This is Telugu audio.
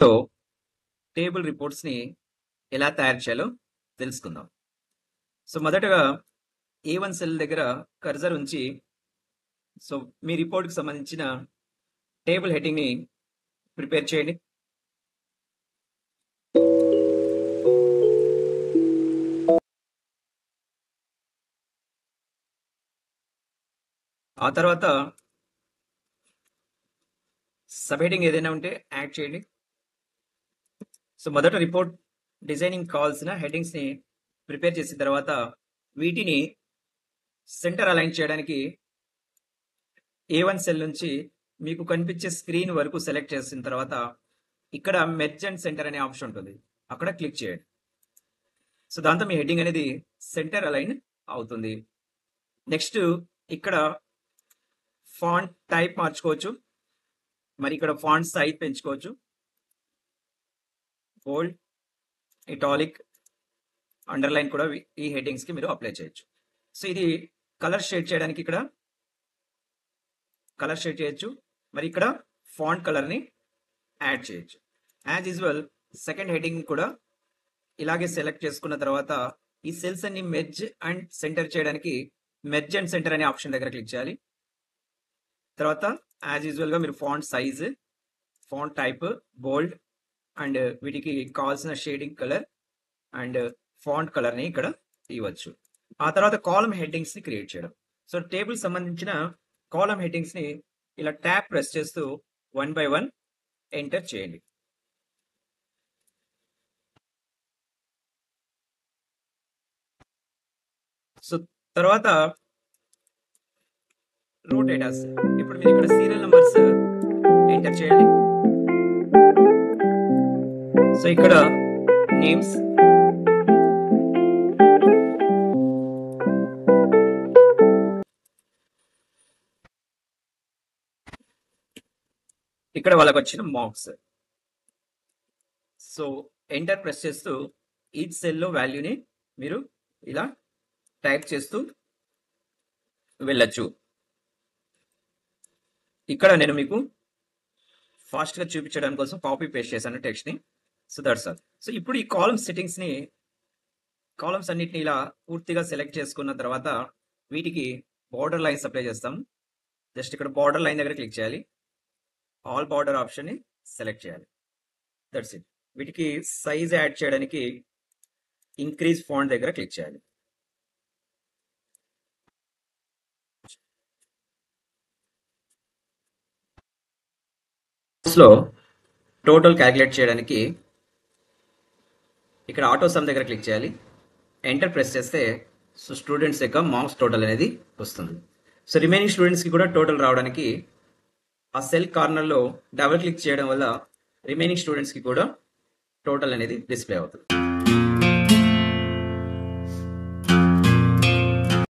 లో టేబుల్ రిపోర్ట్స్ ని ఎలా తయారు చేయాలో తెలుసుకుందాం. సో మొదటగా A1 సెల్ దగ్గర కర్సర్ ఉంచి సో మీ రిపోర్ట్ కి సంబంధించిన టేబుల్ హెడ్డింగ్ ని ప్రిపేర్ చేయండి. ఆ తర్వాత సబ్ హెడ్డింగ్ ఏదైనా ఉంటే యాడ్ చేయండి. సో మొదట రిపోర్ట్ డిజైనింగ్ కావాల్సిన హెడ్డింగ్స్ ని ప్రిపేర్ చేసిన తర్వాత వీటిని సెంటర్ అలైన్ చేయడానికి A1 సెల్ నుంచి మీకు కనిపించే స్క్రీన్ వరకు సెలెక్ట్ చేసిన తర్వాత ఇక్కడ మెర్జ్ అండ్ సెంటర్ అనే ఆప్షన్ ఉంటుంది, అక్కడ క్లిక్ చేయండి. సో దాంతో మీ హెడ్డింగ్ అనేది సెంటర్ అలైన్ అవుతుంది. నెక్స్ట్ ఇక్కడ ఫాంట్ టైప్ మార్చుకోవచ్చు, మరి ఇక్కడ ఫాంట్ సైజ్ పెంచుకోవచ్చు. బోల్డ్, ఇటాలిక్, అండర్లైన్ కూడా ఈ హెడ్డింగ్స్ కి మీరు అప్లై చేయొచ్చు. సో ఇది కలర్ షేడ్ చేయడానికి ఇక్కడ కలర్ షేడ్ చేయొచ్చు, మరి ఇక్కడ ఫాంట్ కలర్ ని యాడ్ చేయొచ్చు. యాజ్ యూజువల్ సెకండ్ హెడ్డింగ్ కూడా ఇలాగే సెలెక్ట్ చేసుకున్న తర్వాత ఈ సెల్స్ అన్ని మెర్జ్ అండ్ సెంటర్ చేయడానికి మెర్జ్ అండ్ సెంటర్ అనే ఆప్షన్ దగ్గర క్లిక్ చేయాలి. తర్వాత యాజ్ యూజువల్ గా మీరు font size, font type, bold and వీటికి కావాల్సిన shading colour and font colour ని ఇక్కడ ఇవ్వచ్చు. ఆ తర్వాత కాలమ్ హెడ్డింగ్స్ ని క్రియేట్ చేయడం. సో టేబుల్ సంబంధించిన కాలమ్ హెడ్డింగ్స్ ని ఇలా ట్యాప్ ప్రెస్ చేస్తూ 1 by 1 ఎంటర్ చేయండి. సో తర్వాత రో డేటాస్, ఇప్పుడు మీరు ఇక్కడ సీరియల్ నంబర్స్ ఎంటర్ చేయాలి. సో ఇక్కడ నేమ్స్, ఇక్కడ వాళ్ళకి వచ్చిన మార్క్స్. సో ఎంటర్ ప్రెస్ చేస్తూ ఈచ్ సెల్లో వాల్యూని మీరు ఇలా టైప్ చేస్తూ వెళ్ళచ్చు. ఇక్కడ నేను మీకు ఫాస్ట్ గా చూపించడం కోసం కాపీ పేస్ట్ చేశాను టెక్స్ట్ ని. So that's all. సో ఇప్పుడు ఈ కాలమ్ సెట్టింగ్స్ ని, కాలమ్స్ అన్నిటిని ఇలా పూర్తిగా సెలెక్ట్ చేసుకున్న తర్వాత వీటికి బార్డర్ లైన్స్ అప్లై చేస్తాం. జస్ట్ ఇక్కడ బార్డర్ లైన్ దగ్గర క్లిక్ చేయాలి, ఆల్ బార్డర్ ఆప్షన్ ని సెలెక్ట్ చేయాలి. That's it. వీటికి సైజ్ యాడ్ చేయడానికి ఇంక్రీజ్ ఫాంట్ దగ్గర క్లిక్ చేయాలి. లో టోటల్ క్యాలిక్యులేట్ చేయడానికి ఇక్కడ ఆటో సమ్ దగ్గర క్లిక్ చేయాలి. ఎంటర్ ప్రెస్ చేస్తే సో స్టూడెంట్స్ యొక్క మార్క్స్ టోటల్ అనేది వస్తుంది. సో రిమైనింగ్ స్టూడెంట్స్ కి కూడా టోటల్ రావడానికి ఆ సెల్ కార్నర్ లో డబుల్ క్లిక్ చేయడం వల్ల రిమైనింగ్ స్టూడెంట్స్ కి కూడా టోటల్ అనేది డిస్ప్లే అవుతుంది.